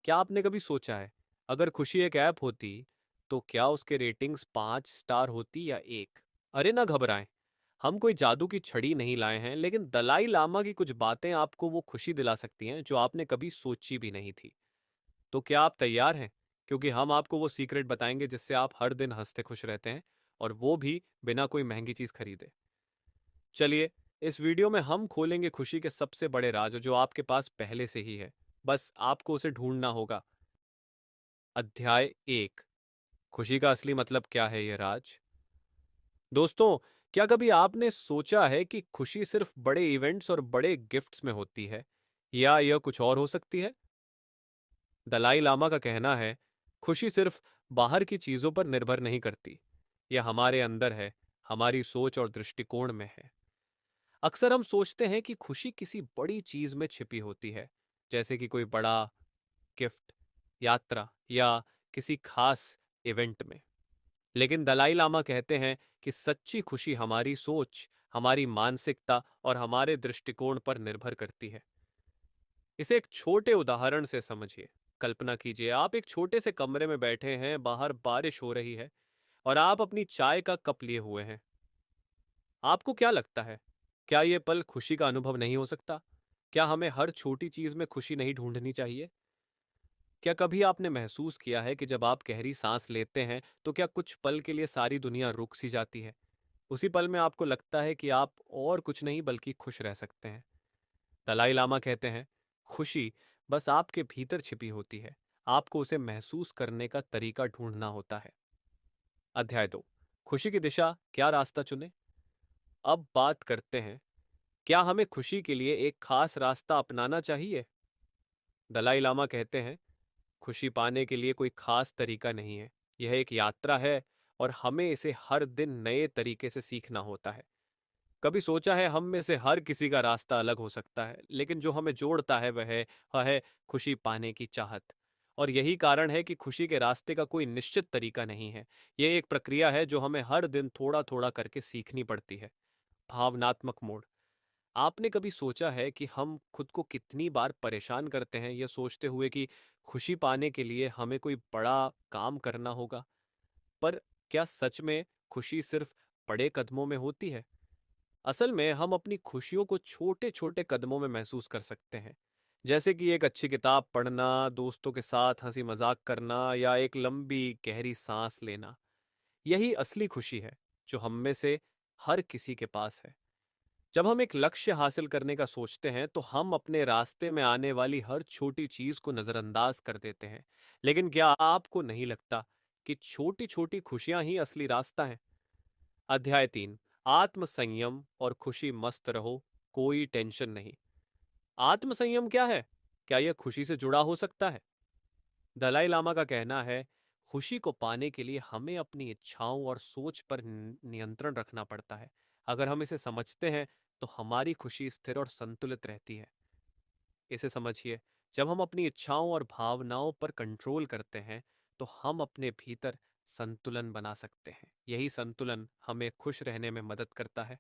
क्या आपने कभी सोचा है, अगर खुशी एक ऐप होती, तो क्या उसके रेटिंग्स 5 स्टार होती या एक? अरे ना घबराएं, हम कोई जादू की छड़ी नहीं लाए हैं, लेकिन दलाई लामा की कुछ बातें आपको वो खुशी दिला सकती हैं जो आपने कभी सोची भी नहीं थी। तो क्या आप तैयार हैं? क्योंकि हम आपको वो सीक्रेट बताएंगे जिससे आप हर दिन हंसते खुश रहते हैं, और वो भी बिना कोई महंगी चीज खरीदे। चलिए, इस वीडियो में हम खोलेंगे खुशी के सबसे बड़े राज जो आपके पास पहले से ही है। बस आपको उसे ढूंढना होगा। अध्याय 1। खुशी का असली मतलब क्या है, ये राज। दोस्तों, क्या कभी आपने सोचा है कि खुशी सिर्फ बड़े इवेंट्स और बड़े गिफ्ट्स में होती है, या यह कुछ और हो सकती है? दलाई लामा का कहना है, खुशी सिर्फ बाहर की चीजों पर निर्भर नहीं करती। यह हमारे अंदर है, हमारी सोच और दृष्टिकोण में है। अक्सर हम सोचते हैं कि खुशी किसी बड़ी चीज में छिपी होती है, जैसे कि कोई बड़ा गिफ्ट, यात्रा या किसी खास इवेंट में। लेकिन दलाई लामा कहते हैं कि सच्ची खुशी हमारी सोच, हमारी मानसिकता और हमारे दृष्टिकोण पर निर्भर करती है। इसे एक छोटे उदाहरण से समझिए। कल्पना कीजिए, आप एक छोटे से कमरे में बैठे हैं, बाहर बारिश हो रही है और आप अपनी चाय का कप लिए हुए हैं। आपको क्या लगता है, क्या ये पल खुशी का अनुभव नहीं हो सकता? क्या हमें हर छोटी चीज में खुशी नहीं ढूंढनी चाहिए? क्या कभी आपने महसूस किया है कि जब आप गहरी सांस लेते हैं तो क्या कुछ पल के लिए सारी दुनिया रुक सी जाती है? उसी पल में आपको लगता है कि आप और कुछ नहीं बल्कि खुश रह सकते हैं। दलाई लामा कहते हैं, खुशी बस आपके भीतर छिपी होती है, आपको उसे महसूस करने का तरीका ढूंढना होता है। अध्याय 2। खुशी की दिशा, क्या रास्ता चुने? अब बात करते हैं, क्या हमें खुशी के लिए एक खास रास्ता अपनाना चाहिए? दलाई लामा कहते हैं, खुशी पाने के लिए कोई खास तरीका नहीं है। यह एक यात्रा है, और हमें इसे हर दिन नए तरीके से सीखना होता है। कभी सोचा है, हम में से हर किसी का रास्ता अलग हो सकता है, लेकिन जो हमें जोड़ता है वह है खुशी पाने की चाहत। और यही कारण है कि खुशी के रास्ते का कोई निश्चित तरीका नहीं है। यह एक प्रक्रिया है जो हमें हर दिन थोड़ा थोड़ा करके सीखनी पड़ती है। भावनात्मक मोड़। आपने कभी सोचा है कि हम खुद को कितनी बार परेशान करते हैं यह सोचते हुए कि खुशी पाने के लिए हमें कोई बड़ा काम करना होगा? पर क्या सच में खुशी सिर्फ बड़े कदमों में होती है? असल में हम अपनी खुशियों को छोटे छोटे कदमों में महसूस कर सकते हैं, जैसे कि एक अच्छी किताब पढ़ना, दोस्तों के साथ हंसी मजाक करना या एक लंबी गहरी सांस लेना। यही असली खुशी है जो हम में से हर किसी के पास है। जब हम एक लक्ष्य हासिल करने का सोचते हैं तो हम अपने रास्ते में आने वाली हर छोटी चीज को नजरअंदाज कर देते हैं। लेकिन क्या आपको नहीं लगता कि छोटी छोटी खुशियां ही असली रास्ता हैं? अध्याय 3। आत्म संयम और खुशी, मस्त रहो, कोई टेंशन नहीं। आत्म संयम क्या है? क्या यह खुशी से जुड़ा हो सकता है? दलाई लामा का कहना है, खुशी को पाने के लिए हमें अपनी इच्छाओं और सोच पर नियंत्रण रखना पड़ता है। अगर हम इसे समझते हैं तो हमारी खुशी स्थिर और संतुलित रहती है। इसे समझिए, जब हम अपनी इच्छाओं और भावनाओं पर कंट्रोल करते हैं तो हम अपने भीतर संतुलन बना सकते हैं। यही संतुलन हमें खुश रहने में मदद करता है।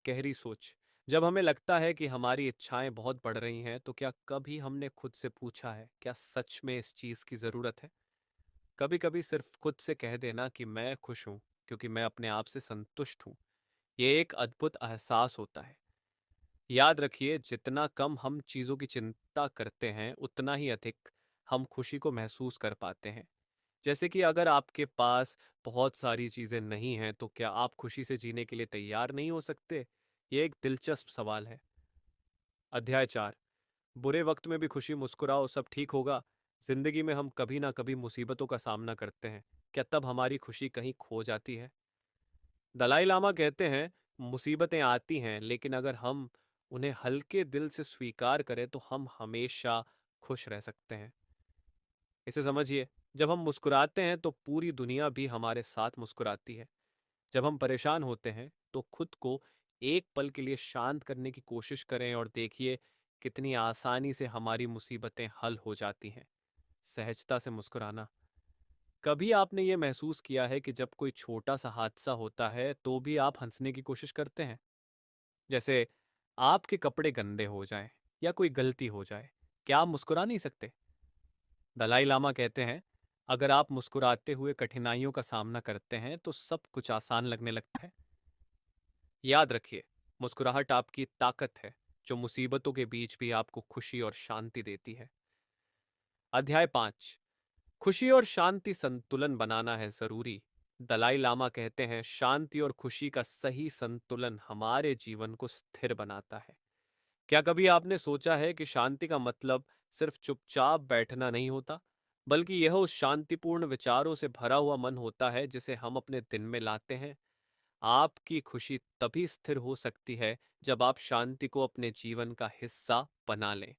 गहरी सोच। जब हमें लगता है कि हमारी इच्छाएं बहुत बढ़ रही हैं, तो क्या कभी हमने खुद से पूछा है, क्या सच में इस चीज की जरूरत है? कभी कभी सिर्फ खुद से कह देना कि मैं खुश हूं क्योंकि मैं अपने आप से संतुष्ट हूं, ये एक अद्भुत एहसास होता है। याद रखिए, जितना कम हम चीजों की चिंता करते हैं उतना ही अधिक हम खुशी को महसूस कर पाते हैं। जैसे कि अगर आपके पास बहुत सारी चीजें नहीं हैं तो क्या आप खुशी से जीने के लिए तैयार नहीं हो सकते? ये एक दिलचस्प सवाल है। अध्याय 4। बुरे वक्त में भी खुशी, मुस्कुराओ, सब ठीक होगा। जिंदगी में हम कभी ना कभी मुसीबतों का सामना करते हैं। क्या तब हमारी खुशी कहीं खो जाती है? दलाई लामा कहते हैं, मुसीबतें आती हैं, लेकिन अगर हम उन्हें हल्के दिल से स्वीकार करें तो हम हमेशा खुश रह सकते हैं। इसे समझिए, जब हम मुस्कुराते हैं तो पूरी दुनिया भी हमारे साथ मुस्कुराती है। जब हम परेशान होते हैं तो खुद को एक पल के लिए शांत करने की कोशिश करें और देखिए कितनी आसानी से हमारी मुसीबतें हल हो जाती हैं। सहजता से मुस्कुराना। कभी आपने ये महसूस किया है कि जब कोई छोटा सा हादसा होता है तो भी आप हंसने की कोशिश करते हैं? जैसे आपके कपड़े गंदे हो जाएं या कोई गलती हो जाए, क्या आप मुस्कुरा नहीं सकते? दलाई लामा कहते हैं, अगर आप मुस्कुराते हुए कठिनाइयों का सामना करते हैं तो सब कुछ आसान लगने लगता है। याद रखिए, मुस्कुराहट आपकी ताकत है, जो मुसीबतों के बीच भी आपको खुशी और शांति देती है। अध्याय 5। खुशी और शांति संतुलन बनाना है जरूरी। दलाई लामा कहते हैं, शांति और खुशी का सही संतुलन हमारे जीवन को स्थिर बनाता है। क्या कभी आपने सोचा है कि शांति का मतलब सिर्फ चुपचाप बैठना नहीं होता, बल्कि यह उस शांतिपूर्ण विचारों से भरा हुआ मन होता है जिसे हम अपने दिन में लाते हैं। आपकी खुशी तभी स्थिर हो सकती है जब आप शांति को अपने जीवन का हिस्सा बना लें।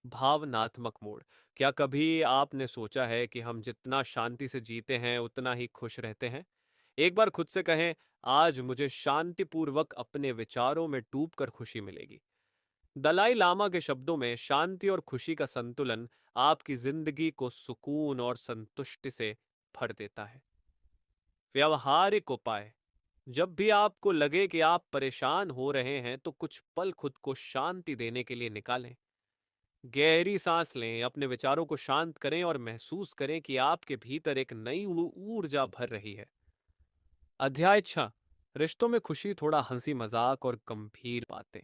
भावनात्मक मोड़। क्या कभी आपने सोचा है कि हम जितना शांति से जीते हैं उतना ही खुश रहते हैं? एक बार खुद से कहें, आज मुझे शांतिपूर्वक अपने विचारों में डूबकर खुशी मिलेगी। दलाई लामा के शब्दों में शांति और खुशी का संतुलन आपकी जिंदगी को सुकून और संतुष्टि से भर देता है। व्यवहारिक उपाय। जब भी आपको लगे कि आप परेशान हो रहे हैं तो कुछ पल खुद को शांति देने के लिए निकालें। गहरी सांस लें, अपने विचारों को शांत करें और महसूस करें कि आपके भीतर एक नई ऊर्जा भर रही है। अध्याय 6। रिश्तों में खुशी, थोड़ा हंसी मजाक और गंभीर बातें।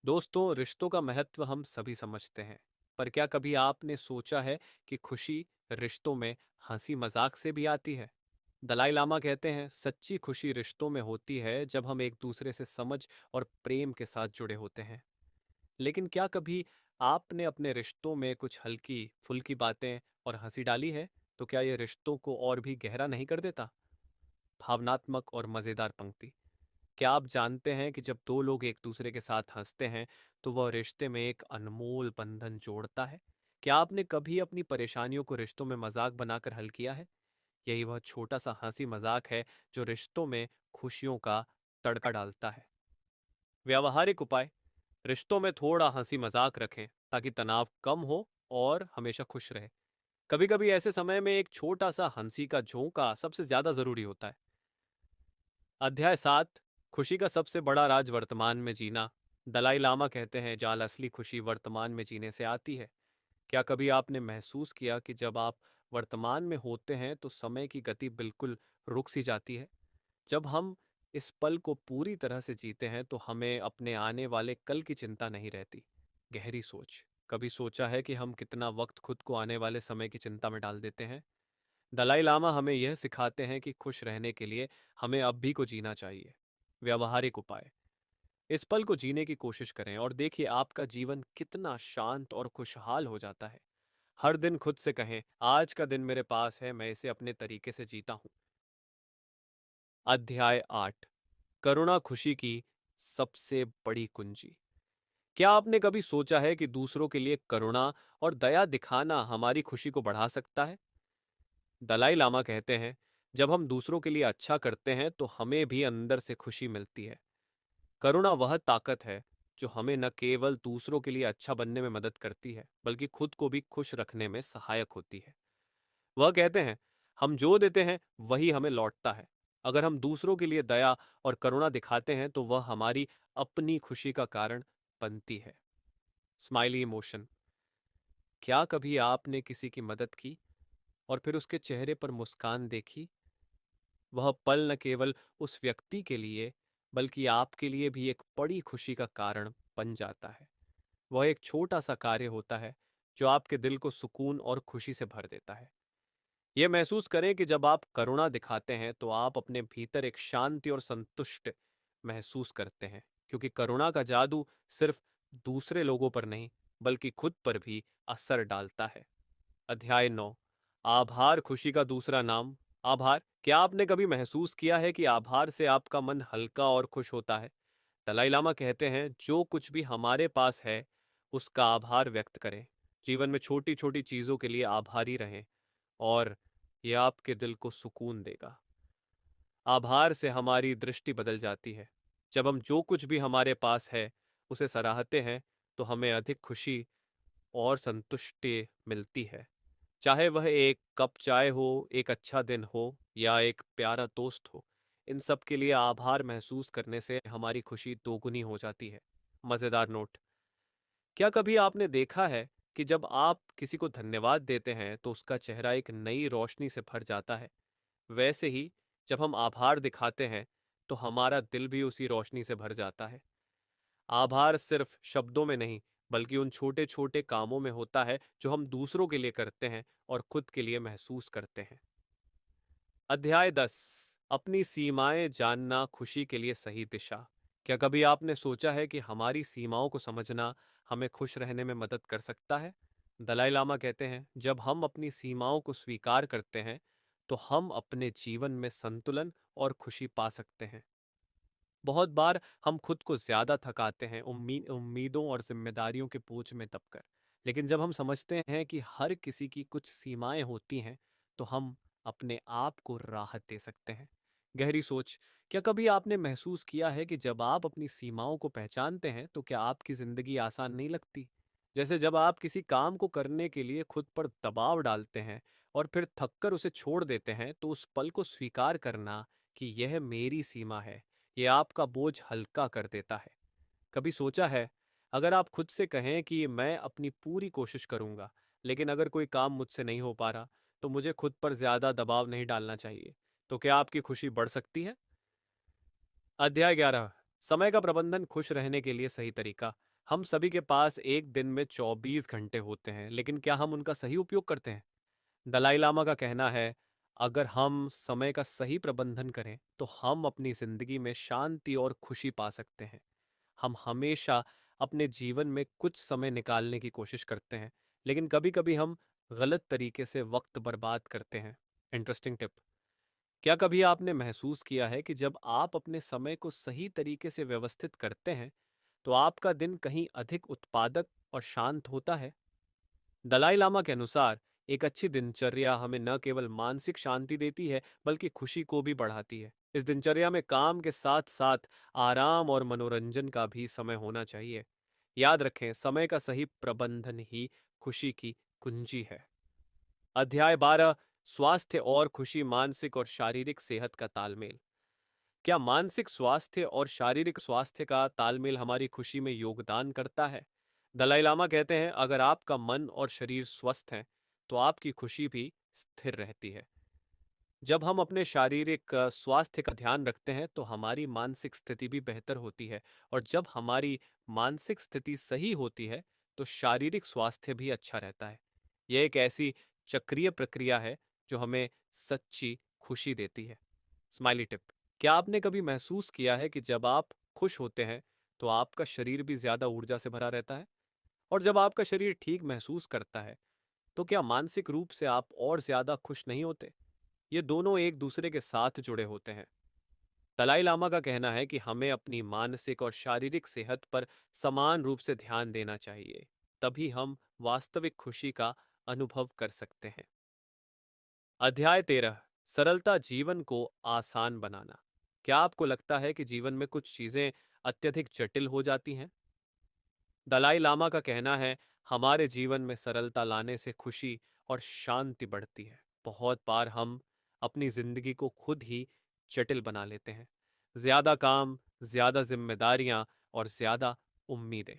दोस्तों, रिश्तों का महत्व हम सभी समझते हैं, पर क्या कभी आपने सोचा है कि खुशी रिश्तों में हंसी मजाक से भी आती है? दलाई लामा कहते हैं, सच्ची खुशी रिश्तों में होती है जब हम एक दूसरे से समझ और प्रेम के साथ जुड़े होते हैं। लेकिन क्या कभी आपने अपने रिश्तों में कुछ हल्की फुल्की बातें और हंसी डाली है? तो क्या ये रिश्तों को और भी गहरा नहीं कर देता? भावनात्मक और मजेदार पंक्ति। क्या आप जानते हैं कि जब दो लोग एक दूसरे के साथ हंसते हैं तो वह रिश्ते में एक अनमोल बंधन जोड़ता है? क्या आपने कभी अपनी परेशानियों को रिश्तों में मजाक बनाकर हल किया है? यही वह छोटा सा हंसी मजाक है जो रिश्तों में खुशियों का तड़का डालता है। व्यावहारिक उपाय। रिश्तों में थोड़ा हंसी मजाक रखें ताकि तनाव कम हो और हमेशा खुश रहे। कभी कभी ऐसे समय में एक छोटा सा हंसी का झोंका सबसे ज्यादा जरूरी होता है। अध्याय 7। खुशी का सबसे बड़ा राज वर्तमान में जीना। दलाई लामा कहते हैं, जाल असली खुशी वर्तमान में जीने से आती है। क्या कभी आपने महसूस किया कि जब आप वर्तमान में होते हैं तो समय की गति बिल्कुल रुक सी जाती है? जब हम इस पल को पूरी तरह से जीते हैं तो हमें अपने आने वाले कल की चिंता नहीं रहती। गहरी सोच। कभी सोचा है कि हम कितना वक्त खुद को आने वाले समय की चिंता में डाल देते हैं? दलाई लामा हमें यह सिखाते हैं कि खुश रहने के लिए हमें अब भी को जीना चाहिए। व्यवहारिक उपाय। इस पल को जीने की कोशिश करें और देखिए आपका जीवन कितना शांत और खुशहाल हो जाता है। हर दिन खुद से कहें, आज का दिन मेरे पास है, मैं इसे अपने तरीके से जीता हूं। अध्याय 8। करुणा खुशी की सबसे बड़ी कुंजी। क्या आपने कभी सोचा है कि दूसरों के लिए करुणा और दया दिखाना हमारी खुशी को बढ़ा सकता है? दलाई लामा कहते हैं, जब हम दूसरों के लिए अच्छा करते हैं तो हमें भी अंदर से खुशी मिलती है। करुणा वह ताकत है जो हमें न केवल दूसरों के लिए अच्छा बनने में मदद करती है, बल्कि खुद को भी खुश रखने में सहायक होती है। वह कहते हैं, हम जो देते हैं वही हमें लौटता है। अगर हम दूसरों के लिए दया और करुणा दिखाते हैं तो वह हमारी अपनी खुशी का कारण बनती है। Smiley emotion. क्या कभी आपने किसी की मदद की और फिर उसके चेहरे पर मुस्कान देखी? वह पल न केवल उस व्यक्ति के लिए बल्कि आपके लिए भी एक बड़ी खुशी का कारण बन जाता है। वह एक छोटा सा कार्य होता है जो आपके दिल को सुकून और खुशी से भर देता है। यह महसूस करें कि जब आप करुणा दिखाते हैं तो आप अपने भीतर एक शांति और संतुष्ट महसूस करते हैं, क्योंकि करुणा का जादू सिर्फ दूसरे लोगों पर नहीं बल्कि खुद पर भी असर डालता है। अध्याय 9। आभार खुशी का दूसरा नाम। आभार। क्या आपने कभी महसूस किया है कि आभार से आपका मन हल्का और खुश होता है? दलाई लामा कहते हैं, जो कुछ भी हमारे पास है उसका आभार व्यक्त करें। जीवन में छोटी छोटी चीजों के लिए आभारी रहें और यह आपके दिल को सुकून देगा। आभार से हमारी दृष्टि बदल जाती है। जब हम जो कुछ भी हमारे पास है उसे सराहते हैं तो हमें अधिक खुशी और संतुष्टि मिलती है। चाहे वह एक कप चाय हो, एक अच्छा दिन हो या एक प्यारा दोस्त हो, इन सब के लिए आभार महसूस करने से हमारी खुशी दोगुनी हो जाती है। मजेदार नोट। क्या कभी आपने देखा है कि जब आप किसी को धन्यवाद देते हैं तो उसका चेहरा एक नई रोशनी से भर जाता है। वैसे ही जब हम आभार दिखाते हैं तो हमारा दिल भी उसी रोशनी से भर जाता है। आभार सिर्फ शब्दों में नहीं, बल्कि उन छोटे छोटे कामों में होता है जो हम दूसरों के लिए करते हैं और खुद के लिए महसूस करते हैं। अध्याय 10। अपनी सीमाएं जानना खुशी के लिए सही दिशा। क्या कभी आपने सोचा है कि हमारी सीमाओं को समझना हमें खुश रहने में मदद कर सकता है? दलाई लामा कहते हैं, जब हम अपनी सीमाओं को स्वीकार करते हैं तो हम अपने जीवन में संतुलन और खुशी पा सकते हैं। बहुत बार हम खुद को ज्यादा थकाते हैं उम्मीदों और जिम्मेदारियों के बोझ में दबकर। लेकिन जब हम समझते हैं कि हर किसी की कुछ सीमाएं होती हैं तो हम अपने आप को राहत दे सकते हैं। गहरी सोच। क्या कभी आपने महसूस किया है कि जब आप अपनी सीमाओं को पहचानते हैं तो क्या आपकी जिंदगी आसान नहीं लगती? जैसे जब आप किसी काम को करने के लिए खुद पर दबाव डालते हैं और फिर थककर उसे छोड़ देते हैं, तो उस पल को स्वीकार करना कि यह मेरी सीमा है, ये आपका बोझ हल्का कर देता है। कभी सोचा है, अगर आप खुद से कहें कि मैं अपनी पूरी कोशिश करूंगा, लेकिन अगर कोई काम मुझसे नहीं हो पा रहा, तो मुझे खुद पर ज्यादा दबाव नहीं डालना चाहिए, तो क्या आपकी खुशी बढ़ सकती है? अध्याय 11। समय का प्रबंधन खुश रहने के लिए सही तरीका। हम सभी के पास एक दिन में 24 घंटे होते हैं, लेकिन क्या हम उनका सही उपयोग करते हैं? दलाई लामा का कहना है, अगर हम समय का सही प्रबंधन करें तो हम अपनी जिंदगी में शांति और खुशी पा सकते हैं। हम हमेशा अपने जीवन में कुछ समय निकालने की कोशिश करते हैं, लेकिन कभी कभी हम गलत तरीके से वक्त बर्बाद करते हैं। Interesting tip. क्या कभी आपने महसूस किया है कि जब आप अपने समय को सही तरीके से व्यवस्थित करते हैं तो आपका दिन कहीं अधिक उत्पादक और शांत होता है? दलाई लामा के अनुसार एक अच्छी दिनचर्या हमें न केवल मानसिक शांति देती है, बल्कि खुशी को भी बढ़ाती है। इस दिनचर्या में काम के साथ साथ आराम और मनोरंजन का भी समय होना चाहिए। याद रखें, समय का सही प्रबंधन ही खुशी की कुंजी है। अध्याय 12। स्वास्थ्य और खुशी, मानसिक और शारीरिक सेहत का तालमेल। क्या मानसिक स्वास्थ्य और शारीरिक स्वास्थ्य का तालमेल हमारी खुशी में योगदान करता है? दलाई लामा कहते हैं, अगर आपका मन और शरीर स्वस्थ हैं तो आपकी खुशी भी स्थिर रहती है। जब हम अपने शारीरिक स्वास्थ्य का ध्यान रखते हैं तो हमारी मानसिक स्थिति भी बेहतर होती है, और जब हमारी मानसिक स्थिति सही होती है तो शारीरिक स्वास्थ्य भी अच्छा रहता है। यह एक ऐसी चक्रीय प्रक्रिया है जो हमें सच्ची खुशी देती है। Smiley tip. क्या आपने कभी महसूस किया है कि जब आप खुश होते हैं तो आपका शरीर भी ज्यादा ऊर्जा से भरा रहता है? और जब आपका शरीर ठीक महसूस करता है तो क्या मानसिक रूप से आप और ज्यादा खुश नहीं होते? ये दोनों एक दूसरे के साथ जुड़े होते हैं। दलाई लामा का कहना है कि हमें अपनी मानसिक और शारीरिक सेहत पर समान रूप से ध्यान देना चाहिए, तभी हम वास्तविक खुशी का अनुभव कर सकते हैं। अध्याय 13। सरलता जीवन को आसान बनाना। क्या आपको लगता है कि जीवन में कुछ चीजें अत्यधिक जटिल हो जाती हैं? दलाई लामा का कहना है, हमारे जीवन में सरलता लाने से खुशी और शांति बढ़ती है। बहुत बार हम अपनी जिंदगी को खुद ही जटिल बना लेते हैं। ज्यादा काम, ज्यादा जिम्मेदारियां और ज्यादा उम्मीदें।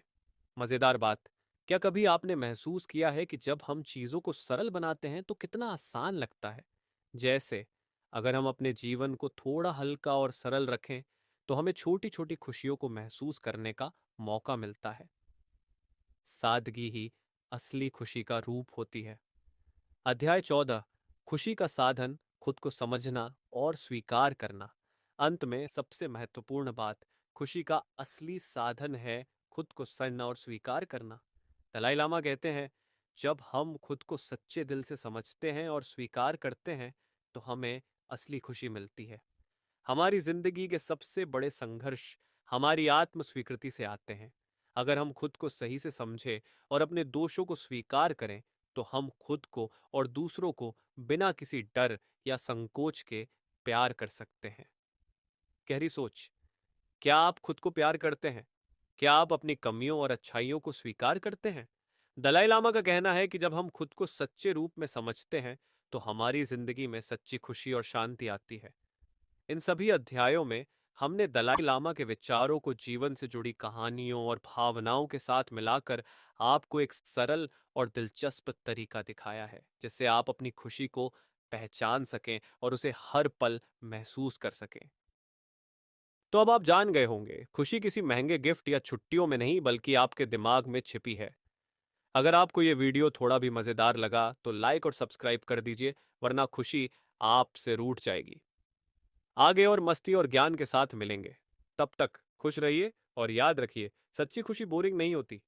मजेदार बात, क्या कभी आपने महसूस किया है कि जब हम चीजों को सरल बनाते हैं तो कितना आसान लगता है? जैसे अगर हम अपने जीवन को थोड़ा हल्का और सरल रखें तो हमें छोटी छोटी खुशियों को महसूस करने का मौका मिलता है। सादगी ही असली खुशी का रूप होती है। अध्याय 14। खुशी का साधन, खुद को समझना और स्वीकार करना। अंत में सबसे महत्वपूर्ण बात, खुशी का असली साधन है खुद को समझना और स्वीकार करना। दलाई लामा कहते हैं, जब हम खुद को सच्चे दिल से समझते हैं और स्वीकार करते हैं तो हमें असली खुशी मिलती है। हमारी जिंदगी के सबसे बड़े संघर्ष हमारी आत्म स्वीकृति से आते हैं। अगर हम खुद को सही से समझें और अपने दोषों को स्वीकार करें तो हम खुद को और दूसरों को बिना किसी डर या संकोच के प्यार कर सकते हैं। गहरी सोच। क्या आप खुद को प्यार करते हैं? क्या आप अपनी कमियों और अच्छाइयों को स्वीकार करते हैं? दलाई लामा का कहना है कि जब हम खुद को सच्चे रूप में समझते हैं तो हमारी जिंदगी में सच्ची खुशी और शांति आती है। इन सभी अध्यायों में हमने दलाई लामा के विचारों को जीवन से जुड़ी कहानियों और भावनाओं के साथ मिलाकर आपको एक सरल और दिलचस्प तरीका दिखाया है जिससे आप अपनी खुशी को पहचान सकें और उसे हर पल महसूस कर सकें। तो अब आप जान गए होंगे, खुशी किसी महंगे गिफ्ट या छुट्टियों में नहीं बल्कि आपके दिमाग में छिपी है। अगर आपको ये वीडियो थोड़ा भी मजेदार लगा तो लाइक और सब्सक्राइब कर दीजिए, वरना खुशी आपसे रूठ जाएगी। आगे और मस्ती और ज्ञान के साथ मिलेंगे। तब तक खुश रहिए और याद रखिए, सच्ची खुशी बोरिंग नहीं होती।